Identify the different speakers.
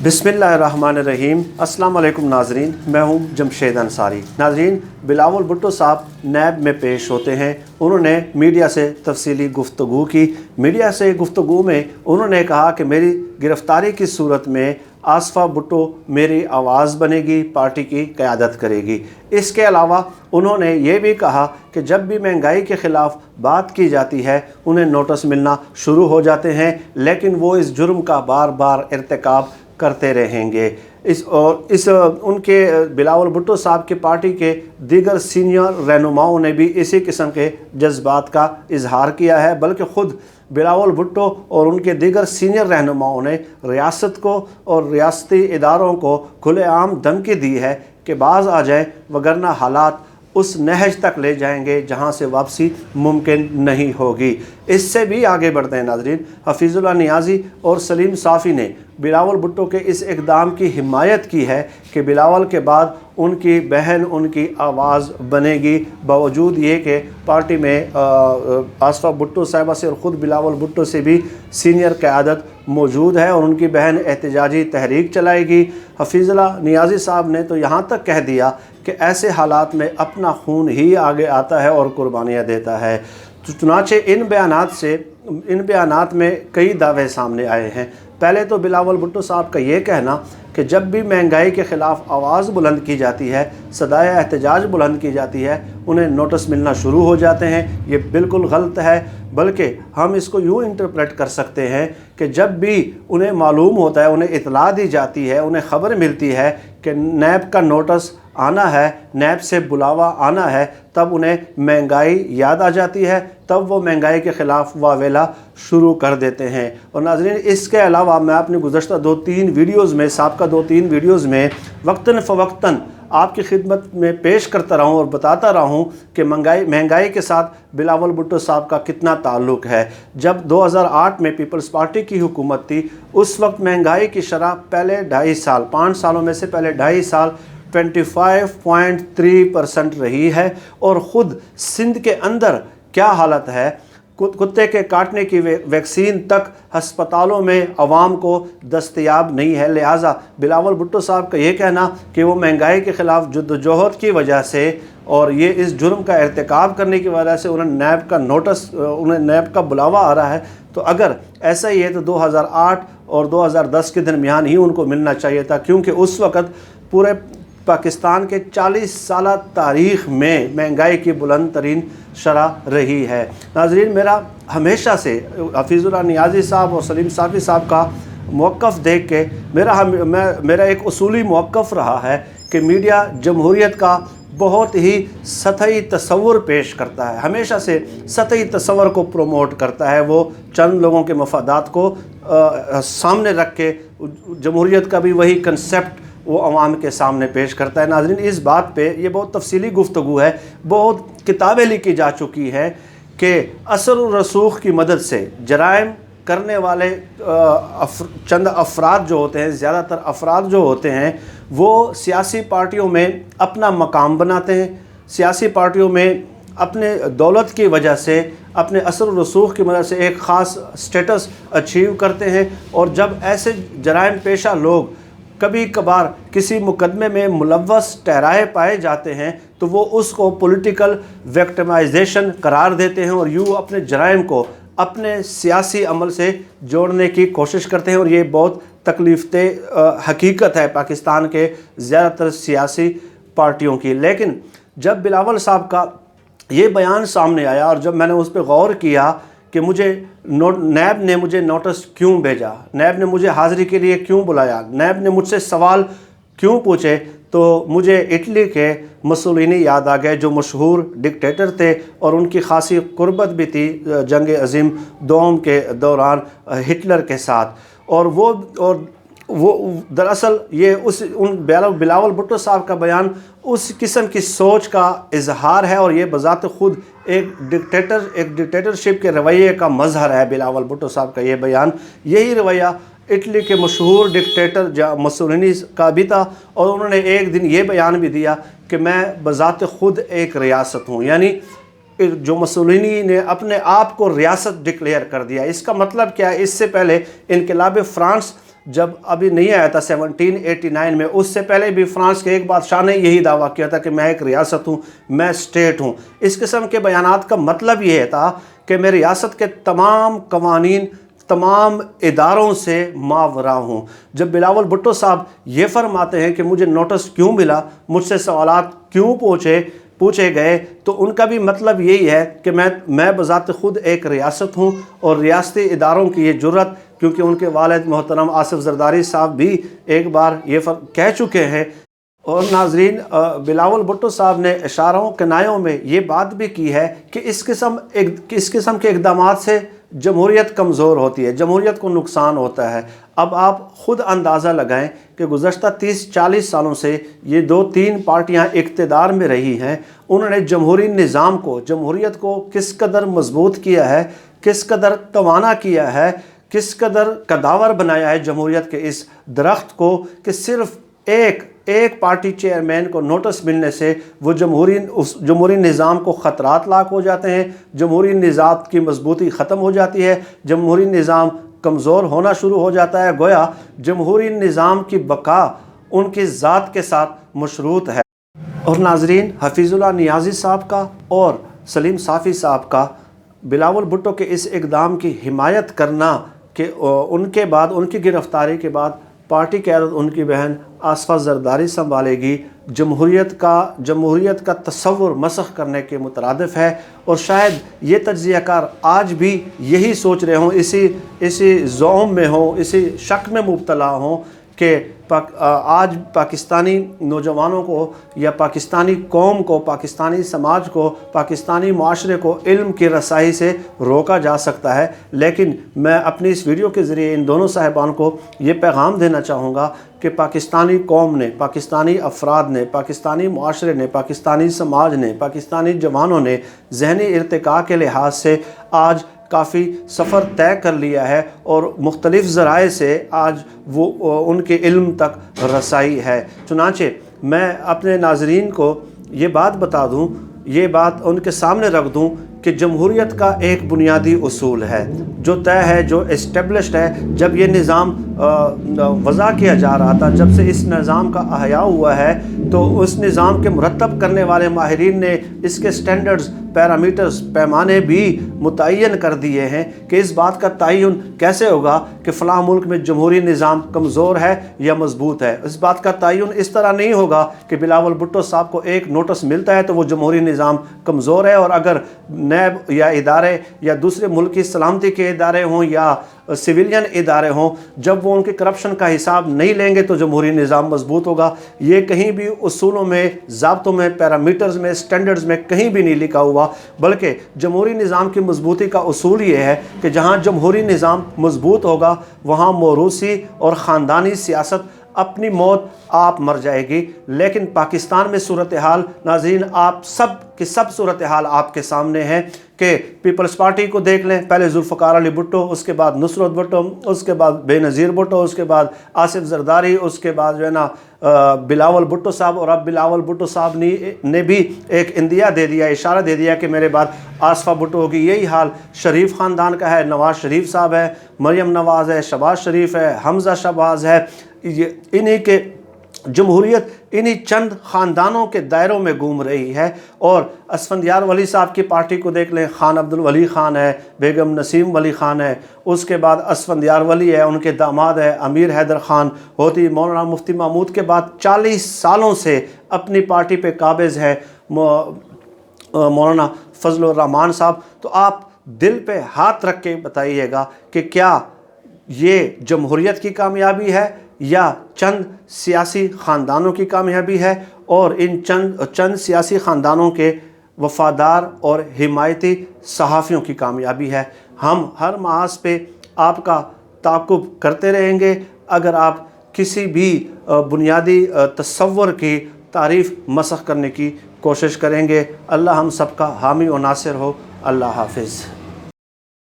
Speaker 1: बिस्मिल्लाहिर्रहमानिर्रहीम। अस्सलाम वालेकुम नाज़रीन, मैं हूं जमशेद अंसारी। नाज़रीन, बिलावल भुट्टो साहब नैब में पेश होते हैं। उन्होंने मीडिया से तफसीली गुफ्तगू की। मीडिया से गुफ्तगू में उन्होंने कहा कि मेरी गिरफ़्तारी की सूरत में आसफ़ा भुट्टो मेरी आवाज़ बनेगी, पार्टी की क़यादत करेगी। इसके अलावा उन्होंने ये भी कहा कि जब भी महंगाई के ख़िलाफ़ बात की जाती है उन्हें नोटिस मिलना शुरू हो जाते हैं, लेकिन वो इस जुर्म का बार बार इर्तिकाब करते रहेंगे। उनके बिलावल भुट्टो साहब की पार्टी के दीगर सीनियर रहनुमाओं ने भी इसी किस्म के जज्बात का इजहार किया है, बल्कि ख़ुद बिलावल भुट्टो और उनके दीगर सीनियर रहनुमाओं ने रियासत को और रियासती इदारों को खुलेआम धमकी दी है कि बाज आ जाएं, वगरना हालात उस नहज तक ले जाएंगे जहां से वापसी मुमकिन नहीं होगी। इससे भी आगे बढ़ते हैं नाज़रीन, हफीज़ुल्लाह नियाज़ी और सलीम साफ़ी ने बिलावल भुट्टो के इस इक़दाम की हिमायत की है कि बिलावल के बाद उनकी बहन उनकी आवाज़ बनेगी। बावजूद ये कि पार्टी में आसफ़ा भुट्टो साहिबा से और ख़ुद बिलावल भुट्टो से भी सीनियर क़यादत मौजूद है और उनकी बहन एहतजाजी तहरीक चलाएगी। हफीज़ुल्लाह नियाज़ी साहब ने तो यहाँ तक कह दिया कि ऐसे हालात में अपना खून ही आगे आता है और कुर्बानियाँ देता है। चुनाचे इन बयानात में कई दावे सामने आए हैं। पहले तो बिलावल भुट्टो साहब का ये कहना कि जब भी महंगाई के ख़िलाफ़ आवाज़ बुलंद की जाती है, सदाए एहतजाज बुलंद की जाती है, उन्हें नोटिस मिलना शुरू हो जाते हैं, ये बिल्कुल गलत है। बल्कि हम इसको यूँ इंटरप्रेट कर सकते हैं कि जब भी उन्हें मालूम होता है, उन्हें इतला दी जाती है, उन्हें ख़बर मिलती है कि नैब का नोटिस आना है, नैब से बुलावा आना है, तब उन्हें महंगाई याद आ जाती है, तब वो महंगाई के ख़िलाफ़ वावेला शुरू कर देते हैं। और नाज़रीन, इसके अलावा मैं अपनी गुज़श्ता 2-3 वीडियोज़ में वक्तन फ़वक्तन आपकी खिदमत में पेश करता रहा हूँ और बताता रहा हूँ कि महंगाई के साथ बिलावल भुट्टो साहब का कितना ताल्लुक़ है। जब 2008 में पीपल्स पार्टी की हुकूमत थी, उस वक्त महंगाई की शरह पहले 5 सालों में से पहले 2.5 साल 25.3% रही है। और ख़ुद सिंध के अंदर क्या हालत है, कुत्ते के काटने की वैक्सीन तक हस्पतालों में आवाम को दस्तयाब नहीं है। लिहाजा बिलावल भुट्टो साहब का ये कहना कि वो महंगाई के ख़िलाफ़ जद्दोजहद की वजह से और ये इस जुर्म का इर्तिकाब करने की वजह से उन्हें नैब का बुलावा आ रहा है, तो अगर ऐसा ही है तो 2008 और 2010 के दरमियान ही उनको मिलना चाहिए था, क्योंकि उस वक़्त पूरे पाकिस्तान के 40 साल तारीख़ में महंगाई की बुलंद तरीन शरह रही है। नाज़रीन, मेरा हमेशा से हफीज़ुल्लाह नियाज़ी साहब और सलीम साफ़ी साहब का मौक़िफ़ देख के मेरा एक उसूली मौक़िफ़ रहा है कि मीडिया जमहूरियत का बहुत ही सतही तस्वुर पेश करता है, हमेशा से सतही तस्वुर को प्रमोट करता है। वो चंद लोगों के मफादात को सामने रख के जमहूरियत का भी वही कंसेप्ट वो अवाम के सामने पेश करता है। नाज़रीन, इस बात पे ये बहुत तफसीली गुफ्तगू है, बहुत किताबें लिखी जा चुकी हैं कि असर और रसूख की मदद से जराइम करने वाले चंद अफराद जो होते हैं, ज़्यादातर अफराद जो होते हैं, वो सियासी पार्टियों में अपना मकाम बनाते हैं, सियासी पार्टियों में अपने दौलत की वजह से, अपने असर और रसूख की मदद से एक ख़ास स्टेटस अचीव करते हैं। और जब ऐसे जराइम पेशा लोग कभी कभार किसी मुकदमे में मुलव्वस ठहराए पाए जाते हैं तो वो उसको पॉलिटिकल विक्टिमाइजेशन करार देते हैं और यूँ अपने जराइम को अपने सियासी अमल से जोड़ने की कोशिश करते हैं। और ये बहुत तकलीफ़देह हकीकत है पाकिस्तान के ज़्यादातर सियासी पार्टियों की। लेकिन जब बिलावल साहब का ये बयान सामने आया और जब मैंने उस पर गौर किया कि नैब ने मुझे नोटिस क्यों भेजा, नैब ने मुझे हाज़िरी के लिए क्यों बुलाया, नैब ने मुझसे सवाल क्यों पूछे, तो मुझे इटली के मुसोलिनी याद आ गए, जो मशहूर डिक्टेटर थे और उनकी खासी कुर्बत भी थी जंग अज़ीम दोम के दौरान हिटलर के साथ। और वो दरअसल ये बिलावल भुट्टो साहब का बयान उस किस्म की सोच का इजहार है और ये बज़ात ख़ुद एक डिक्टेटरशिप के रवैये का मज़हर है। बिलावल भुट्टो साहब का ये बयान, यही रवैया इटली के मशहूर डिक्टेटर मुसोलिनी का भी था। और उन्होंने एक दिन ये बयान भी दिया कि मैं बज़ात ख़ुद एक रियासत हूँ, यानी जो मुसोलिनी ने अपने आप को रियासत डिक्लेयर कर दिया। इसका मतलब क्या है, इससे पहले इनकलाब फ़्रांस جب ابھی نہیں آیا تھا 1789 میں، اس سے پہلے بھی فرانس کے ایک بادشاہ نے یہی دعویٰ کیا تھا کہ میں ایک ریاست ہوں، میں اسٹیٹ ہوں۔ اس قسم کے بیانات کا مطلب یہ تھا کہ میں ریاست کے تمام قوانین، تمام اداروں سے ماورا ہوں۔ جب بلاول بھٹو صاحب یہ فرماتے ہیں کہ مجھے نوٹس کیوں ملا، مجھ سے سوالات کیوں پوچھے گئے، تو ان کا بھی مطلب یہی ہے کہ میں بذات خود ایک ریاست ہوں، اور ریاستی اداروں کی یہ جرت، کیونکہ ان کے والد محترم آصف زرداری صاحب بھی ایک بار یہ کہہ چکے ہیں۔ اور ناظرین، بلاول بھٹو صاحب نے اشاروں کنایوں میں یہ بات بھی کی ہے کہ اس قسم کے اقدامات سے جمہوریت کمزور ہوتی ہے، جمہوریت کو نقصان ہوتا ہے۔ اب آپ خود اندازہ لگائیں کہ گزشتہ 30-40 سالوں سے یہ 2-3 پارٹیاں اقتدار میں رہی ہیں، انہوں نے جمہوری نظام کو، جمہوریت کو کس قدر مضبوط کیا ہے، کس قدر توانا کیا ہے، کس قدر قداور بنایا ہے جمہوریت کے اس درخت کو، کہ صرف ایک پارٹی چیئرمین کو نوٹس ملنے سے وہ جمہوری نظام کو خطرات لاحق ہو جاتے ہیں، جمہوری نظام کی مضبوطی ختم ہو جاتی ہے، جمہوری نظام کمزور ہونا شروع ہو جاتا ہے، گویا جمہوری نظام کی بقا ان کی ذات کے ساتھ مشروط ہے۔ اور ناظرین، حفیظ اللہ نیازی صاحب کا اور سلیم صافی صاحب کا بلاول بھٹو کے اس اقدام کی حمایت کرنا کہ ان کے بعد، ان کی گرفتاری کے بعد پارٹی قیادت ان کی بہن آصفہ زرداری سنبھالے گی، جمہوریت کا تصور مسخ کرنے کے مترادف ہے۔ اور شاید یہ تجزیہ کار آج بھی یہی سوچ رہے ہوں، اسی زوم میں ہوں، اسی شک میں مبتلا ہوں کہ آج پاکستانی نوجوانوں کو، یا پاکستانی قوم کو، پاکستانی سماج کو، پاکستانی معاشرے کو علم کی رسائی سے روکا جا سکتا ہے۔ لیکن میں اپنی اس ویڈیو کے ذریعے ان دونوں صاحبان کو یہ پیغام دینا چاہوں گا کہ پاکستانی قوم نے، پاکستانی افراد نے، پاکستانی معاشرے نے، پاکستانی سماج نے، پاکستانی جوانوں نے ذہنی ارتقاء کے لحاظ سے آج کافی سفر طے کر لیا ہے، اور مختلف ذرائع سے آج وہ ان کے علم تک رسائی ہے۔ چنانچہ میں اپنے ناظرین کو یہ بات بتا دوں، یہ بات ان کے سامنے رکھ دوں کہ جمہوریت کا ایک بنیادی اصول ہے جو طے ہے، جو اسٹیبلشڈ ہے۔ جب یہ نظام وضع کیا جا رہا تھا، جب سے اس نظام کا احیاء ہوا ہے، تو اس نظام کے مرتب کرنے والے ماہرین نے اس کے سٹینڈرز، پیرامیٹرز، پیمانے بھی متعین کر دیے ہیں کہ اس بات کا تعین کیسے ہوگا کہ فلاں ملک میں جمہوری نظام کمزور ہے یا مضبوط ہے۔ اس بات کا تعین اس طرح نہیں ہوگا کہ بلاول بھٹو صاحب کو ایک نوٹس ملتا ہے تو وہ جمہوری نظام کمزور ہے، اور اگر نیب یا ادارے یا دوسرے ملک کی سلامتی کے ادارے ہوں یا سویلین ادارے ہوں، جب وہ ان کے کرپشن کا حساب نہیں لیں گے تو جمہوری نظام مضبوط ہوگا۔ یہ کہیں بھی اصولوں میں، ضابطوں میں، پیرامیٹرز میں، سٹینڈرز میں کہیں بھی نہیں لکھا ہوا، بلکہ جمہوری نظام کی مضبوطی کا اصول یہ ہے کہ جہاں جمہوری نظام مضبوط ہوگا وہاں موروثی اور خاندانی سیاست اپنی موت آپ مر جائے گی۔ لیکن پاکستان میں صورتحال، ناظرین، آپ سب کی سب صورتحال آپ کے سامنے ہے کہ پیپلز پارٹی کو دیکھ لیں، پہلے ذوالفقار علی بھٹو، اس کے بعد نصرت بھٹو، اس کے بعد بے نظیر بھٹو، اس کے بعد آصف زرداری، اس کے بعد جو ہے نا بلاول بھٹو صاحب، اور اب بلاول بھٹو صاحب نے بھی ایک اندیا دے دیا، اشارہ دے دیا کہ میرے بعد آصفہ بھٹو ہوگی۔ یہی حال شریف خاندان کا ہے، نواز شریف صاحب ہے، مریم نواز ہے، شہباز شریف ہے، حمزہ شہباز ہے۔ انہی کے جمہوریت انہی چند خاندانوں کے دائروں میں گھوم رہی ہے۔ اور اسفندیار ولی صاحب کی پارٹی کو دیکھ لیں، خان عبدالولی خان ہے، بیگم نسیم ولی خان ہے، اس کے بعد اسفندیار ولی ہے، ان کے داماد ہے امیر حیدر خان ہوتی، مولانا مفتی محمود کے بعد 40 سالوں سے اپنی پارٹی پہ قابض ہے مولانا فضل الرحمان صاحب۔ تو آپ دل پہ ہاتھ رکھ کے بتائیے گا کہ کیا یہ جمہوریت کی کامیابی ہے یا چند سیاسی خاندانوں کی کامیابی ہے، اور ان چند سیاسی خاندانوں کے وفادار اور حمایتی صحافیوں کی کامیابی ہے؟ ہم ہر محاذ پہ آپ کا تعاقب کرتے رہیں گے اگر آپ کسی بھی بنیادی تصور کی تعریف مسخ کرنے کی کوشش کریں گے۔ اللہ ہم سب کا حامی و ناصر ہو۔ اللہ حافظ۔